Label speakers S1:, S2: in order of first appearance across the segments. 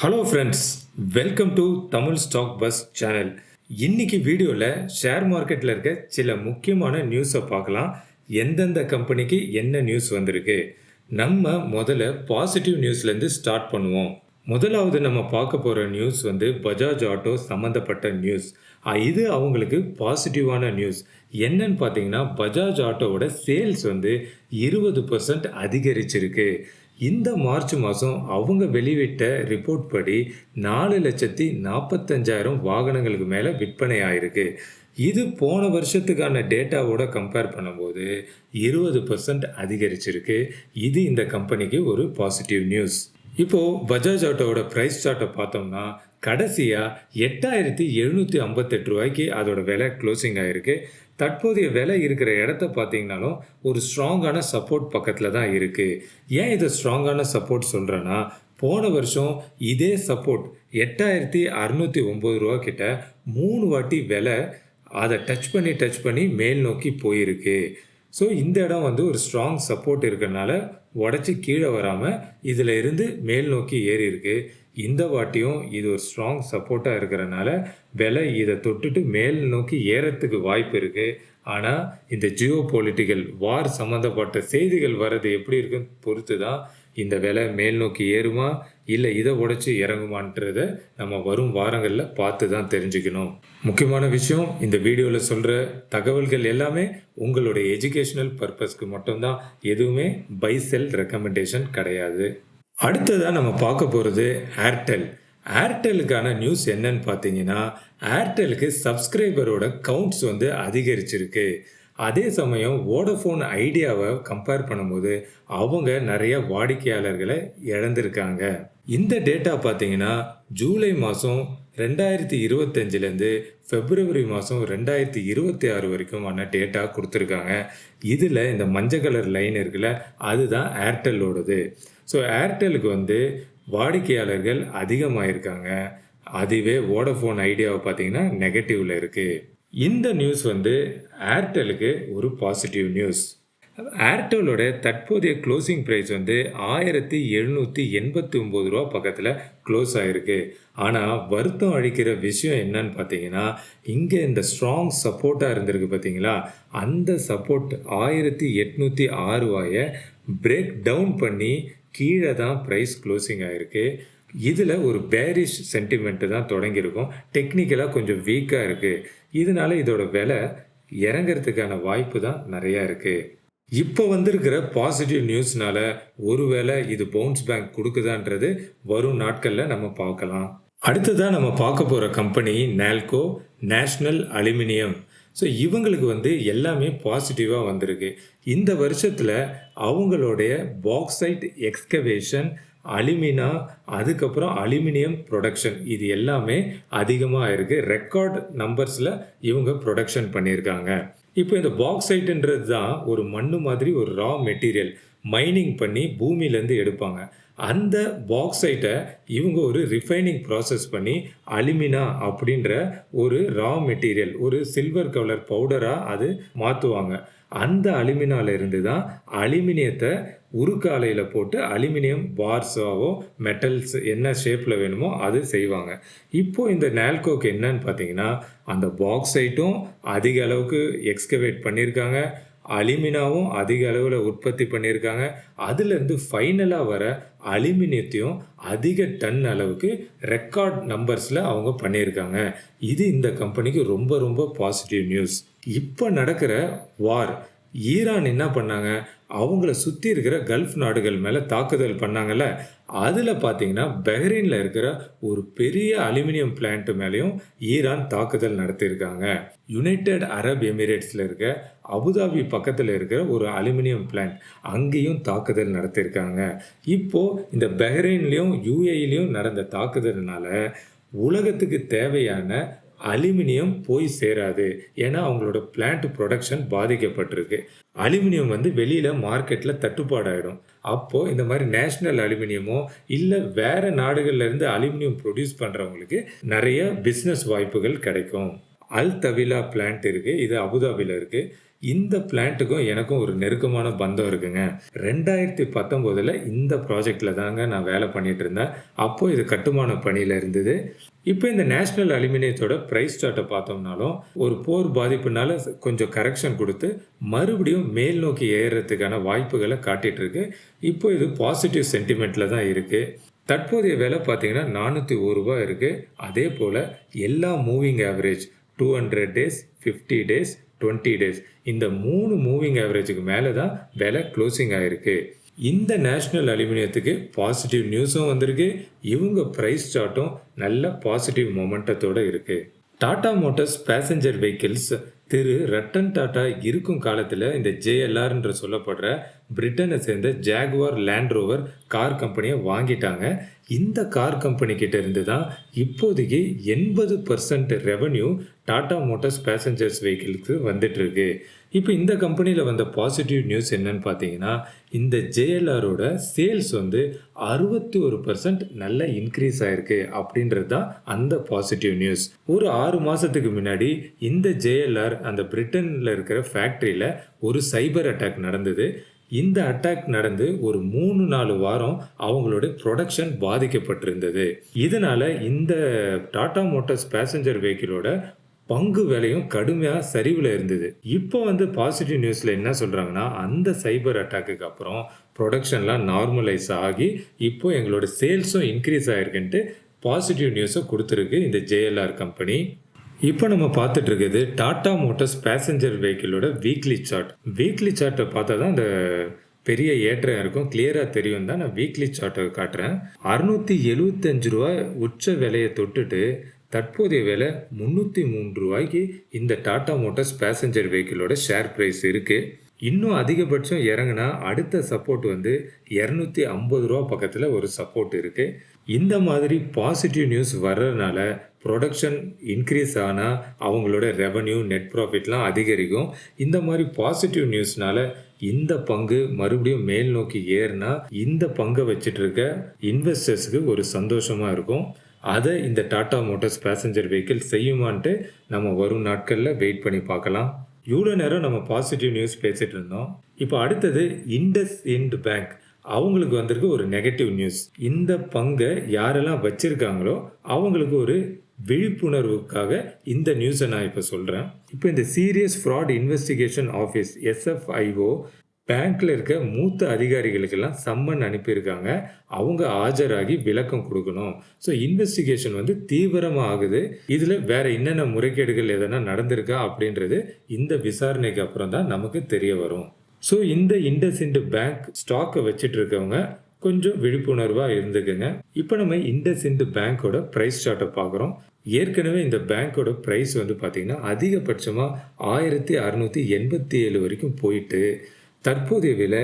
S1: Hello friends, welcome to Tamil stock bus channel. இன்னைக்கு வீடியோவில் share மார்க்கெட்டில் இருக்க சில முக்கியமான நியூஸை பார்க்கலாம். எந்தெந்த கம்பெனிக்கு என்ன நியூஸ் வந்திருக்கு. நம்ம முதல்ல பாசிட்டிவ் நியூஸ்லேருந்து ஸ்டார்ட் பண்ணுவோம். முதலாவது நம்ம பார்க்க போகிற நியூஸ் பஜாஜ் ஆட்டோ சம்மந்தப்பட்ட நியூஸ். இது அவங்களுக்கு பாசிட்டிவான நியூஸ். என்னன்னு பார்த்தீங்கன்னா, பஜாஜ் ஆட்டோவோட சேல்ஸ் 20% அதிகரிச்சிருக்கு. இந்த மார்ச் மாதம் அவங்க வெளியிட்ட ரிப்போர்ட் படி 4,45,000 வாகனங்களுக்கு மேலே விற்பனை ஆயிருக்கு. இது போன வருஷத்துக்கான டேட்டாவோட கம்பேர் பண்ணும்போது 20% அதிகரிச்சிருக்கு. இது இந்த கம்பெனிக்கு ஒரு பாசிட்டிவ் நியூஸ். இப்போது பஜாஜ் ஆட்டோவோட ப்ரைஸ் சார்ட்டை பார்த்தோம்னா, கடைசியாக 8,758 ரூபாய்க்கு அதோட விலை க்ளோசிங் ஆகிருக்கு. தற்போதைய விலை இருக்கிற இடத்த பார்த்தீங்கன்னாலும் ஒரு ஸ்ட்ராங்கான சப்போர்ட் பக்கத்தில் தான் இருக்குது. ஏன் இதை ஸ்ட்ராங்கான சப்போர்ட் சொல்கிறேன்னா, போன வருஷம் இதே சப்போர்ட் 8,609 ரூபா கிட்ட 3 வாட்டி விலை அதை டச் பண்ணி மேல் நோக்கி போயிருக்கு. ஸோ இந்த இடம் ஒரு ஸ்ட்ராங் சப்போர்ட் இருக்கிறனால உடச்சி கீழே வராமல் இதில் இருந்து மேல் நோக்கி ஏறி இருக்கு. இந்த வாட்டியும் இது ஒரு ஸ்ட்ராங் சப்போர்ட்டாக இருக்கிறனால விலை இதை தொட்டுட்டு மேல் நோக்கி ஏறத்துக்கு வாய்ப்பு இருக்குது. ஆனால் இந்த ஜியோ பொலிட்டிக்கல் வார் சம்மந்தப்பட்ட செய்திகள் வர்றது எப்படி இருக்குன்னு பொறுத்து தான் இந்த விலை மேல் நோக்கி ஏறுமா இல்லை இதை உடைச்சி இறங்குமான்றதை நம்ம வரும் வாரங்களில் பார்த்து தான் தெரிஞ்சுக்கணும். முக்கியமான விஷயம், இந்த வீடியோவில் சொல்கிற தகவல்கள் எல்லாமே உங்களுடைய எஜுகேஷனல் பர்பஸ்க்கு மட்டும்தான், எதுவுமே பை செல் ரெக்கமெண்டேஷன் கிடையாது. அடுத்ததாக நம்ம பார்க்க போகிறது ஏர்டெல். ஏர்டெலுக்கான நியூஸ் என்னன்னு பார்த்தீங்கன்னா, ஏர்டெலுக்கு சப்ஸ்கிரைபரோட கவுண்ட்ஸ் அதிகரிச்சிருக்கு. அதே சமயம் வோடஃபோன் ஐடியாவை கம்பேர் பண்ணும்போது அவங்க நிறைய வாடிக்கையாளர்களை இழந்திருக்காங்க. இந்த டேட்டா பார்த்தீங்கன்னா, ஜூலை மாதம் 2025லேருந்து பிப்ரவரி மாதம் 2026 வரைக்குமான டேட்டா கொடுத்துருக்காங்க. இதில் இந்த மஞ்சள் கலர் லைன் இருக்குல்ல, அதுதான் ஏர்டெல்லோடது. ஸோ ஏர்டெலுக்கு வாடிக்கையாளர்கள் அதிகமாயிருக்காங்க. அதுவே வோடஃபோன் ஐடியாவை பார்த்தீங்கன்னா நெகட்டிவில் இருக்குது. இந்த நியூஸ் ஏர்டெலுக்கு ஒரு பாசிட்டிவ் நியூஸ். ஏர்டெலோட தற்போதைய க்ளோசிங் ப்ரைஸ் 1,789 ரூபா பக்கத்தில் க்ளோஸ் ஆகிருக்கு. ஆனால் வருத்தம் அளிக்கிற விஷயம் என்னன்னு பார்த்தீங்கன்னா, இங்கே இந்த ஸ்ட்ராங் சப்போர்ட்டாக இருந்திருக்கு பார்த்தீங்களா, அந்த சப்போர்ட் 1,806 ரூபாயை பிரேக் டவுன் பண்ணி கீழே தான் ப்ரைஸ் க்ளோசிங் ஆகிருக்கு. இதில் ஒரு பேரிஷ் சென்டிமெண்ட்டு தான் தொடங்கியிருக்கும். டெக்னிக்கலாக கொஞ்சம் வீக்காக இருக்குது. இதனால இதோட விலை இறங்கிறதுக்கான வாய்ப்பு தான் நிறையா இருக்குது. இப்போ வந்திருக்கிற பாசிட்டிவ் நியூஸ்னால ஒருவேளை இது பவுன்ஸ் பேக் கொடுக்குதான்றது வரும் நாட்களில் நம்ம பார்க்கலாம். அடுத்ததாக நம்ம பார்க்க போகிற company NALCO, national aluminium. So இவங்களுக்கு எல்லாமே பாசிட்டிவாக வந்திருக்கு. இந்த வருஷத்தில் அவங்களுடைய பாக்சைட் எக்ஸ்கவேஷன், அலுமினா, அதுக்கப்புறம் அலுமினியம் ப்ரொடக்ஷன், இது எல்லாமே அதிகமாக இருக்குது. ரெக்கார்ட் நம்பர்ஸில் இவங்க ப்ரொடக்ஷன் பண்ணியிருக்காங்க. இப்போ இந்த பாக்சைட்டுன்றது தான் ஒரு மண்ணு மாதிரி ஒரு ரா மெட்டீரியல், மைனிங் பண்ணி பூமியிலேருந்து எடுப்பாங்க. அந்த பாக்சைட்டை இவங்க ஒரு ரிஃபைனிங் ப்ராசஸ் பண்ணி அலுமினா அப்படின்ற ஒரு ரா மெட்டீரியல், ஒரு சில்வர் கலர் பவுடராக அது மாற்றுவாங்க. அந்த அலுமினால இருந்து தான் அலுமினியத்தை உருக்காலையில் போட்டு அலுமினியம் பார்ஸாவோ மெட்டல்ஸ் என்ன ஷேப்பில் வேணுமோ அது செய்வாங்க. இப்போது இந்த நால்கோக்கு என்னன்னு பார்த்தீங்கன்னா, அந்த பாக்சைட்டும் அதிக அளவுக்கு எக்ஸ்கவேட் பண்ணியிருக்காங்க, அலுமினாவும் அதிக அளவில் உற்பத்தி பண்ணியிருக்காங்க. அதுலேருந்து ஃபைனலாக வர அலுமினியத்தையும் அதிக டன் அளவுக்கு ரெக்கார்ட் நம்பர்ஸில் அவங்க பண்ணியிருக்காங்க. இது இந்த கம்பெனிக்கு ரொம்ப ரொம்ப பாசிட்டிவ் நியூஸ். இப்போ நடக்கிற வார், ஈரான் என்ன பண்ணாங்க, அவங்கள சுற்றி இருக்கிற கல்ஃப் நாடுகள் மேலே தாக்குதல் பண்ணாங்கல்ல, அதில் பார்த்தீங்கன்னா பஹ்ரைனில் இருக்கிற ஒரு பெரிய அலுமினியம் பிளான்ட் மேலேயும் ஈரான் தாக்குதல் நடத்தியிருக்காங்க. யுனைடெட் அரப் எமிரேட்ஸில் இருக்க அபுதாபி பக்கத்தில் இருக்கிற ஒரு அலுமினியம் பிளான்ட், அங்கேயும் தாக்குதல் நடத்தியிருக்காங்க. இப்போது இந்த பஹ்ரைன்லேயும் யுஏஇலையும் நடந்த தாக்குதல்னால உலகத்துக்கு தேவையான அலுமினியம் போய் சேராது. ஏன்னா அவங்களோட பிளான்ட் ப்ரொடக்ஷன் பாதிக்கப்பட்டிருக்கு. அலுமினியம் வெளியில் மார்க்கெட்டில் தட்டுப்பாடாயிடும். அப்போது இந்த மாதிரி நேஷ்னல் அலுமினியமோ இல்லை வேறு நாடுகள்லேருந்து அலுமினியம் ப்ரொடியூஸ் பண்ணுறவங்களுக்கு நிறைய பிஸ்னஸ் வாய்ப்புகள் கிடைக்கும். அல் தவிலா பிளான்ட் இருக்குது, இது அபுதாபியில் இருக்குது. இந்த பிளான்ட்டுக்கும் எனக்கும் ஒரு நெருக்கமான பந்தம் இருக்குங்க. 2019ல இந்த ப்ராஜெக்ட்ல தாங்க நான் வேலை பண்ணிட்டு இருந்தேன். அப்போ இது கட்டுமான பணியில இருந்தது. இப்ப இந்த நேஷனல் அலுமினியத்தோட பிரைஸ் சார்ட்ட பார்த்தோம்னாலும், ஒரு போர் பாதிப்புனால கொஞ்சம் கரெக்ஷன் குடுத்து, மறுபடியும் மேல் நோக்கி ஏறுறதுக்கான வாய்ப்புகள காட்டிட்டு இருக்கு. இப்போ இது பாசிட்டிவ் சென்டிமெண்ட்ல தான் இருக்கு. தற்போதைய விலை பார்த்தீங்கன்னா, ரூ. 401 இருக்கு. அதேபோல எல்லா moving average 200 days, 50 days, 20 days இந்த 3 மூவிங் ஆவரேஜ்க்கு மேல தான் விலை குளோசிங் ஆயிருக்கு. இந்த நேஷனல் அலுமினியத்துக்கு பாசிட்டிவ் நியூஸும் வந்திருக்கு. இவங்க பிரைஸ் சார்ட்டும் நல்ல பாசிட்டிவ் மொமெண்டத்தோட இருக்கு. டாடா மோட்டார்ஸ் பேசஞ்சர் வெஹிக்கிள்ஸ் திரு ரட்டன் டாடா இருக்கும் காலத்துல இந்த JLRன்ற சொல்லப்படுற பிரிட்டனை சேர்ந்த ஜாகுவார் லேண்ட் ரோவர் கார் கம்பெனியை வாங்கிட்டாங்க. இந்த கார் கம்பெனி கிட்ட இருந்து தான் இப்போதைக்கு 80% ரெவன்யூ டாடா மோட்டார்ஸ் பேசஞ்சர்ஸ் வெஹிக்கிள்க்கு வந்துட்டு இருக்கு. இப்போ இந்த கம்பெனியில் வந்த பாசிட்டிவ் நியூஸ் என்னன்னு பார்த்தீங்கன்னா, இந்த JLRோட சேல்ஸ் வந்து 61% நல்ல இன்க்ரீஸ் ஆயிருக்கு அப்படின்றது தான் அந்த பாசிட்டிவ் நியூஸ். ஒரு 6 மாசத்துக்கு முன்னாடி இந்த JLR அந்த பிரிட்டன்ல இருக்கிற ஃபேக்டரியில ஒரு சைபர் அட்டாக் நடந்தது. இந்த அட்டாக் நடந்து ஒரு 3-4 வாரம் அவங்களோட ப்ரொடக்ஷன் பாதிக்கப்பட்டிருந்தது. இதனால இந்த டாடா மோட்டார்ஸ் பேசஞ்சர் வெஹிக்கிளோட பங்கு விலையும் கடுமையா சரிவுல இருந்தது. இப்போ வந்து பாசிட்டிவ் நியூஸ்ல என்ன சொல்றாங்கன்னா, அந்த சைபர் அட்டாக்குக்கு அப்புறம் புரொடக்ஷன்லாம் நார்மலைஸ் ஆகி, இப்போ எங்களோட சேல்ஸும் இன்க்ரீஸ் ஆயிருக்குன்ட்டு பாசிட்டிவ் நியூஸ குடுத்திருக்கு இந்த JLR கம்பெனி. இப்போ நம்ம பார்த்துட்டு இருக்கிறது டாடா மோட்டார்ஸ் பேசஞ்சர் வெஹிக்கிளோட வீக்லி சார்ட். வீக்லி சார்ட்டை பார்த்தா தான் அந்த பெரிய ஏற்றம் இருக்கும், கிளியரா தெரியும் தான் நான் வீக்லி சார்ட்டை காட்டுறேன். ரூ. 675 உச்ச விலையை தொட்டுட்டு தற்போதைய விலை ரூ. 303 இந்த டாடா மோட்டார்ஸ் பேசஞ்சர் வெஹிக்கிளோட ஷேர் பிரைஸ் இருக்கு. இன்னும் அதிகபட்சம் இறங்குனா அடுத்த சப்போர்ட் வந்து ரூ. 250 பக்கத்துல ஒரு சப்போர்ட் இருக்கு. இந்த மாதிரி பாசிட்டிவ் நியூஸ் வர்றதுனால ப்ரொடக்ஷன் இன்க்ரீஸ் ஆனா அவங்களோட ரெவன்யூ நெட் ப்ராஃபிட்லாம் அதிகரிக்கும். இந்த மாதிரி பாசிட்டிவ் நியூஸ்னால இந்த பங்கு மறுபடியும் மேல் நோக்கி ஏறினா இந்த பங்கை வச்சுட்டு இருக்க இன்வெஸ்டர்ஸ்க்கு ஒரு சந்தோஷமா இருக்கும். அதை இந்த டாடா மோட்டார்ஸ் பேசஞ்சர் வெஹிக்கிள் செய்யுமான்ட்டு நம்ம வரும் நாட்களில் வெயிட் பண்ணி பார்க்கலாம். இவ்வளோ நேரம் நம்ம பாசிட்டிவ் நியூஸ் பேசிட்டு இருந்தோம். இப்போ அடுத்தது IndusInd பேங்க். அவங்களுக்கு வந்திருக்கு ஒரு நெகட்டிவ் நியூஸ். இந்த பங்கை யாரெல்லாம் வச்சிருக்காங்களோ அவங்களுக்கு ஒரு விழிப்புணர்வுக்காக இந்த நியூஸை நான் இப்போ சொல்கிறேன். இப்போ இந்த serious fraud investigation office SFIO பேங்க்ல இருக்க மூத்த அதிகாரிகளுக்கெல்லாம் சம்மன் அனுப்பியிருக்காங்க. அவங்க ஆஜராகி விளக்கம் கொடுக்கணும். ஸோ இன்வெஸ்டிகேஷன் வந்து தீவிரமாக ஆகுது. இதில் வேற என்னென்ன முறைகேடுகள் எதனா நடந்திருக்கா அப்படின்றது இந்த விசாரணைக்கு அப்புறம் தான் நமக்கு தெரிய வரும். ஸோ இந்த IndusInd பேங்க் ஸ்டாக்கை வச்சுட்டு இருக்கவங்க கொஞ்சம் விழிப்புணர்வாக இருந்துக்குங்க. இப்போ நம்ம IndusInd பேங்கோட ப்ரைஸ் சார்ட்டை பார்க்குறோம். ஏற்கனவே இந்த பேங்கோட ப்ரைஸ் வந்து பார்த்தீங்கன்னா அதிகபட்சமாக 1687 வரைக்கும் போயிட்டு தற்போதைய விலை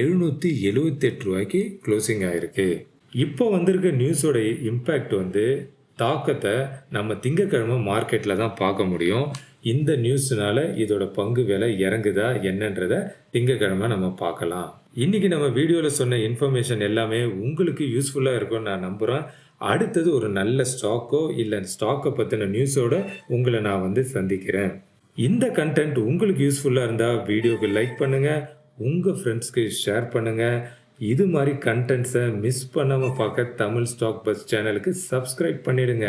S1: ரூ. 778 க்ளோசிங் ஆயிருக்கு. இப்போ வந்திருக்க நியூஸோட இம்பேக்ட் வந்து தாக்கத்தை நம்ம திங்கக்கிழமை மார்க்கெட்டில் தான் பார்க்க முடியும். இந்த நியூஸ்னால இதோட பங்கு விலை இறங்குதா என்னன்றதை திங்கக்கிழமை நம்ம பார்க்கலாம். இன்னைக்கு நம்ம வீடியோவில் சொன்ன இன்ஃபர்மேஷன் எல்லாமே உங்களுக்கு யூஸ்ஃபுல்லாக இருக்கும்னு நான் நம்புகிறேன். அடுத்தது ஒரு நல்ல ஸ்டாக்கோ இல்லை ஸ்டாக்கை பற்றின நியூஸோட உங்களை நான் வந்து சந்திக்கிறேன். இந்த கண்டென்ட் உங்களுக்கு யூஸ்ஃபுல்லாக இருந்தால் வீடியோக்கு லைக் பண்ணுங்கள், உங்கள் ஃப்ரெண்ட்ஸ்க்கு ஷேர் பண்ணுங்கள். இது மாதிரி கண்டென்ட்ஸை மிஸ் பண்ணாமல் பார்க்க தமிழ் ஸ்டாக் பஸ் சேனலுக்கு சப்ஸ்கிரைப் பண்ணிடுங்க.